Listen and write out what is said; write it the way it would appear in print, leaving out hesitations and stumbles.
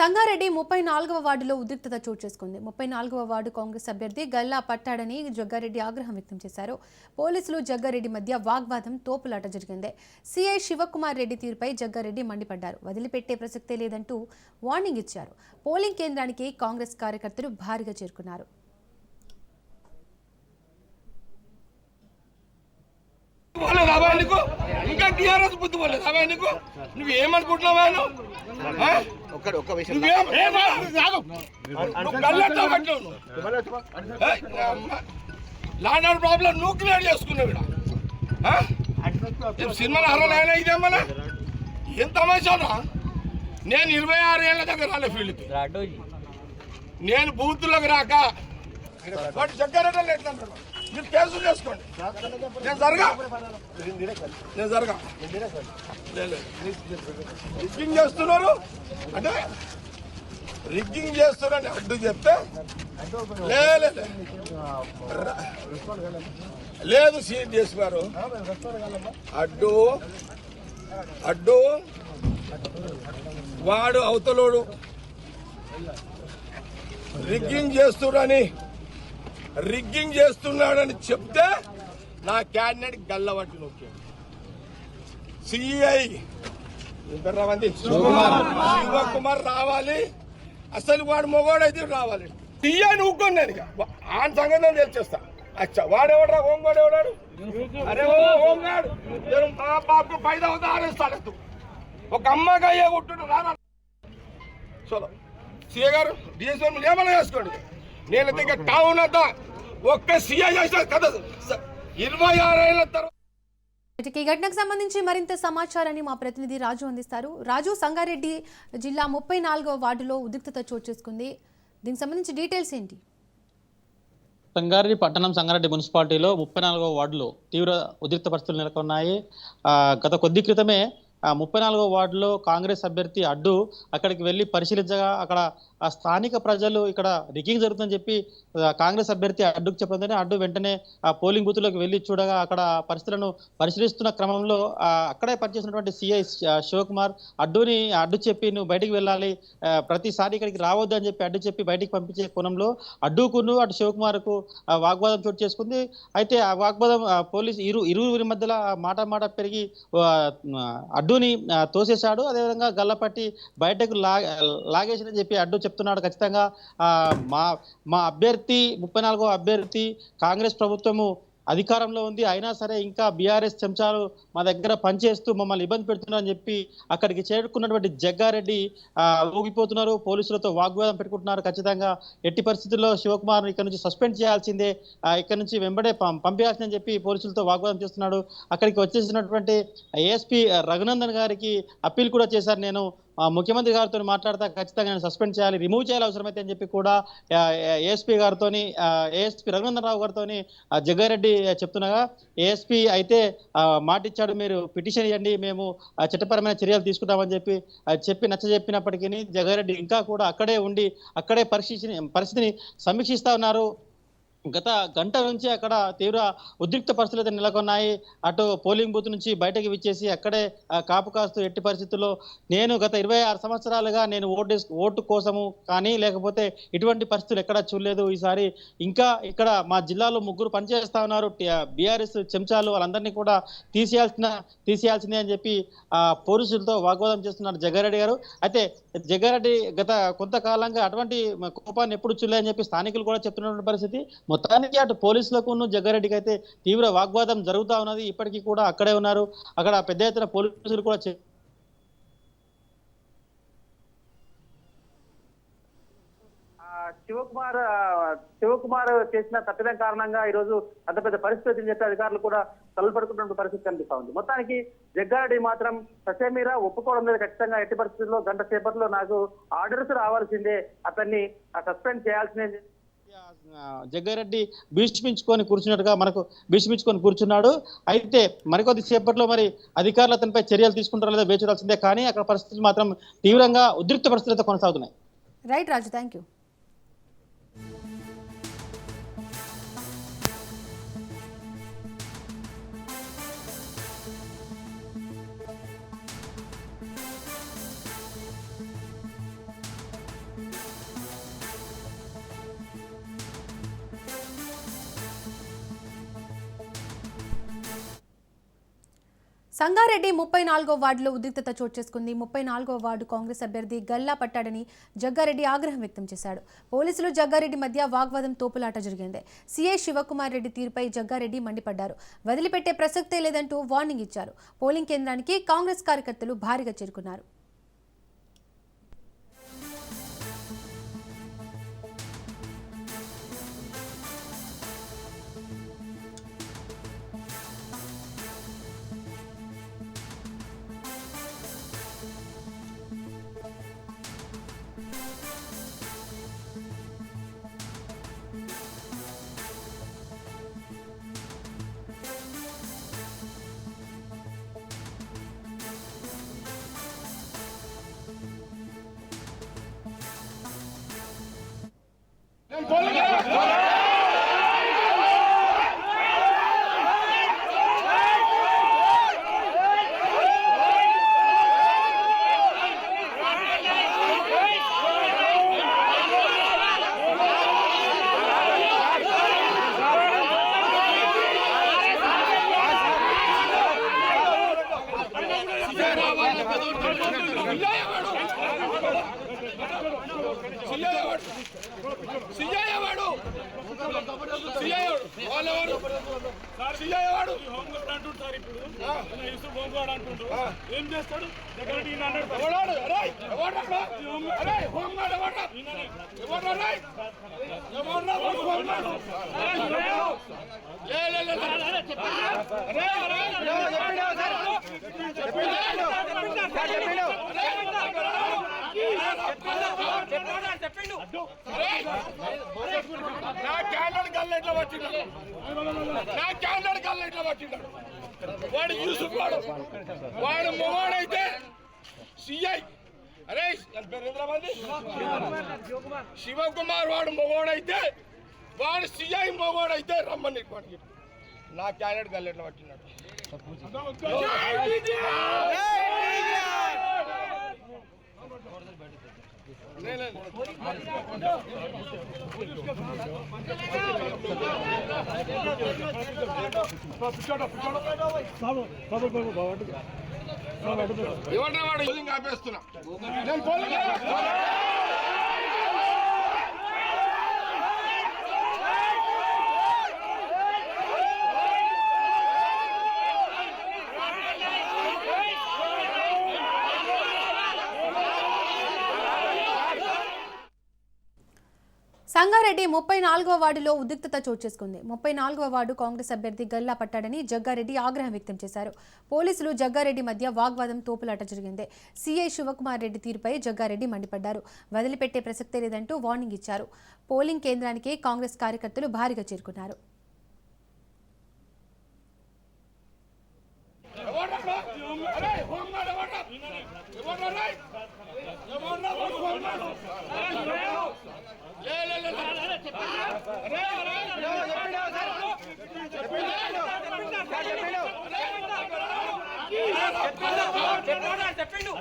సంగారెడ్డి 34వ వార్డులో ఉద్రిక్తత చోటు చేసుకుంది. 34వ వార్డు కాంగ్రెస్ అభ్యర్థి గల్లా పట్టాడని జగ్గారెడ్డి ఆగ్రహం వ్యక్తం చేశారు. పోలీసులు జగ్గారెడ్డి మధ్య వాగ్వాదం, తోపులాట జరిగింది. సీఐ శివకుమార్ రెడ్డి తీరుపై జగ్గారెడ్డి మండిపడ్డారు. వదిలిపెట్టే ప్రసక్తే లేదంటూ వార్నింగ్ ఇచ్చారు. పోలింగ్ కేంద్రానికి కాంగ్రెస్ కార్యకర్తలు భారీగా చేరుకున్నారు. ఇంకా టీఆర్ఎస్ బుద్ధి పోలేదు అబ్బాయి నీకు. నువ్వు ఏమనుకుంటున్నావా? లాండ్ ఆర్డర్ ప్రాబ్లం నువ్వు క్లియర్ చేసుకున్నావు. సినిమాలో హరనాయన ఇదేమన్నా ఏం తమాషానా? నేను 26 ఏళ్ళ దగ్గర రాలే ఫీల్డ్. నేను బూతులకు రాక వాటి జగ్గారెడ్డి ఎట్లా మీరు కేసులు చేసుకోండి. నేను జరగా రిగ్గింగ్ చేస్తున్నారు అంటే రిగ్గింగ్ చేస్తున్నారని అడ్డు చెప్తే లేదు సిడిఎస్ గారు అడ్డు అడ్డు వాడు అవతలోడు రిగ్గింగ్ చేస్తున్నాడని చెప్తే నా క్యాండిడేట్ గల్లవట్టి నొక్కాడు. సిఐ శివకుమార్ రావాలి. అసలు వాడు మొగోడైతే రావాలి. సిఐ నువ్వుకోండి. నేను ఆయన సంగతి నేను తెలిచేస్తా. అచ్చా వాడెవడరా హోంగాడు ఎవడాడు? అరే ఓ హోంగాడు మా బాబు 5 ఆరేస్తాడు. ఒక అమ్మగా అయ్యే కొట్టు రానా చలో సిఐ గారు డిఎస్ఓ ఏమైనా చేసుకోండి. నేను దగ్గర టౌన్ అంతా ఒక్క సీఐ చేసిన కదా 26 ఏళ్ల తర్వాత. ఈ ఘటనకు సంబంధించి మరింత సమాచారాన్ని మా ప్రతినిధి రాజు అందిస్తారు. రాజు, సంగారెడ్డి జిల్లా 34వ వార్డులో ఉద్రిక్తత చోటు చేసుకుంది. దీనికి సంబంధించి డీటెయిల్స్ ఏంటి? సంగారెడ్డి పట్టణం సంగారెడ్డి మున్సిపాలిటీలో 34వ వార్డులో తీవ్ర ఉద్రిక్త పరిస్థితులు నెలకొన్నాయి. గత కొద్ది క్రితమే 34వ వార్డులో కాంగ్రెస్ అభ్యర్థి అడ్డు అక్కడికి వెళ్ళి పరిశీలించగా అక్కడ స్థానిక ప్రజలు ఇక్కడ రిగ్గింగ్ జరుగుతుందని చెప్పి కాంగ్రెస్ అభ్యర్థి అడ్డుకు చెప్పడంతోనే అడ్డు వెంటనే పోలింగ్ బూత్లోకి వెళ్ళి చూడగా అక్కడ పరిస్థితులను పరిశీలిస్తున్న క్రమంలో అక్కడే పనిచేసినటువంటి సిఐ శివకుమార్ అడ్డు చెప్పి నువ్వు బయటికి వెళ్ళాలి, ప్రతిసారి ఇక్కడికి రావద్దు అని చెప్పి అడ్డు చెప్పి బయటికి పంపించే కోణంలో అడ్డుకును అటు శివకుమార్కు వాగ్వాదం చోటు చేసుకుంది. అయితే ఆ వాగ్వాదం పోలీసు ఇరువురి మధ్యలో మాట పెరిగి అడ్డుని తోసేశాడు. అదేవిధంగా గల్లపట్టి బయటకు లాగేసిందని చెప్పి అడ్డు చెప్తున్నాడు. ఖచ్చితంగా మా అభ్యర్థి 34వ అభ్యర్థి కాంగ్రెస్ ప్రభుత్వము అధికారంలో ఉంది, అయినా సరే ఇంకా బీఆర్ఎస్ చెంచాలు మా దగ్గర పనిచేస్తూ మమ్మల్ని ఇబ్బంది పెడుతున్నారని చెప్పి అక్కడికి చేరుకున్నటువంటి జగ్గారెడ్డి ఊగిపోతున్నారు. పోలీసులతో వాగ్వాదం పెట్టుకుంటున్నారు. ఖచ్చితంగా ఎట్టి పరిస్థితుల్లో శివకుమార్ ఇక్కడ నుంచి సస్పెండ్ చేయాల్సిందే, ఇక్కడ నుంచి వెంబడే పంపించాల్సిందని చెప్పి పోలీసులతో వాగ్వాదం చేస్తున్నాడు. అక్కడికి వచ్చేసినటువంటి ఏఎస్పీ రఘునందన్ గారికి అప్పీల్ కూడా చేశారు. నేను ముఖ్యమంత్రి గారితో మాట్లాడతా ఖచ్చితంగా నేను సస్పెండ్ చేయాలి, రిమూవ్ చేయాలి అవసరమైతే అని చెప్పి కూడా ఏఎస్పీ రఘునందన్ రావు గారితో జగ్గారెడ్డి చెప్తున్నాగా, ఏఎస్పీ అయితే మాటిచ్చాడు, మీరు పిటిషన్ ఇవ్వండి, మేము చట్టపరమైన చర్యలు తీసుకుంటామని చెప్పి నచ్చజెప్పినప్పటికీ జగ్గారెడ్డి ఇంకా కూడా అక్కడే ఉండి అక్కడే పరిస్థితిని సమీక్షిస్తా ఉన్నారు. గత గంట నుంచి అక్కడ తీవ్ర ఉద్రిక్త పరిస్థితులు నెలకొన్నాయి. అటు పోలింగ్ బూత్ నుంచి బయటకు విచ్చేసి అక్కడే కాపు కాస్తూ ఎట్టి పరిస్థితుల్లో నేను గత 26 సంవత్సరాలుగా నేను ఓటు కోసము కానీ లేకపోతే ఇటువంటి పరిస్థితులు ఎక్కడా చూడలేదు. ఈసారి ఇంకా ఇక్కడ మా జిల్లాలో 3 పనిచేస్తా ఉన్నారు బీఆర్ఎస్ చెంచాలు, వాళ్ళందరినీ కూడా తీసేయాల్సిందే అని చెప్పి పోలీసులతో వాగ్వాదం చేస్తున్నారు జగ్గారెడ్డి గారు. అయితే జగ్గారెడ్డి గత కొంతకాలంగా అటువంటి కోపాన్ని ఎప్పుడు చూడలేదని చెప్పి స్థానికులు కూడా చెప్తున్నటువంటి పరిస్థితి. మొత్తానికి అటు పోలీసులకు జగ్గారెడ్డికి అయితే తీవ్ర వాగ్వాదం జరుగుతూ ఉన్నది. ఇప్పటికీ కూడా అక్కడే ఉన్నారు. అక్కడ పెద్ద ఎత్తున పోలీసులు కూడా శివకుమార్ చేసిన తప్పిదం కారణంగా ఈ రోజు అంత పెద్ద పరిస్థితి చెప్పి అధికారులు కూడా తలపడుతున్న పరిస్థితి కనిపిస్తా ఉంది. మొత్తానికి జగ్గారెడ్డి మాత్రం ససేమీరా ఒప్పుకోవడం లేదు. ఖచ్చితంగా ఎట్టి పరిస్థితుల్లో గంట సేపట్లో నాకు ఆర్డర్స్ రావాల్సిందే, అతన్ని సస్పెండ్ చేయాల్సిందే. జగ్గారెడ్డి భీష్మించుకొని కూర్చున్నాడు. అయితే మరికొద్ది సేపట్లో మరి అధికారులు అతనిపై చర్యలు తీసుకుంటారో లేదో వేచి చూడాల్సిందే. కానీ అక్కడ పరిస్థితులు మాత్రం తీవ్రంగా ఉద్రిక్త పరిస్థితులతో కొనసాగుతున్నాయి. Right Raju, thank you. Sangareddy 34వ వార్డులో ఉద్రిక్తత చోటు చేసుకుంది. 34వ వార్డు కాంగ్రెస్ అభ్యర్థి గల్లా పట్టాడని జగ్గారెడ్డి ఆగ్రహం వ్యక్తం చేశాడు. పోలీసులు జగ్గారెడ్డి మధ్య వాగ్వాదం తోపులాట జరిగింది. సీఐ శివకుమార్ రెడ్డి తీరుపై జగ్గారెడ్డి మండిపడ్డారు. వదిలిపెట్టే ప్రసక్తే లేదంటూ వార్నింగ్ ఇచ్చారు. పోలింగ్ కేంద్రానికి కాంగ్రెస్ కార్యకర్తలు భారీగా చేరుకున్నారు. ఏం చేస్తాడు వాడు యూసుఫ్ వాడు మొగోడైతే సిఐ అరే శివకుమార్ వాడు మొగోడైతే వాడు సిఐ మొగోడైతే రమ్మని నా క్యాండిడేట్ గల్లెట్ల పట్టినాడు. ఎవరిన వాడు పోలింగ్ ఆపేస్తున్నా. నేను పోలింగ్ సంగారెడ్డి 34వ వార్డులో ఉద్రిక్తత చోటు చేసుకుంది. 34వ వార్డు కాంగ్రెస్ అభ్యర్థి గల్లా పట్టాడని జగ్గారెడ్డి ఆగ్రహం వ్యక్తం చేశారు. పోలీసులు జగ్గారెడ్డి మధ్య వాగ్వాదం తోపులాట జరిగింది. సీఐ శివకుమార్ రెడ్డి తీరుపై జగ్గారెడ్డి మండిపడ్డారు. వదిలిపెట్టే ప్రసక్తే లేదంటూ వార్నింగ్ ఇచ్చారు. పోలింగ్ కేంద్రానికి కాంగ్రెస్ కార్యకర్తలు భారీగా చేరుకున్నారు. చెప్పిండు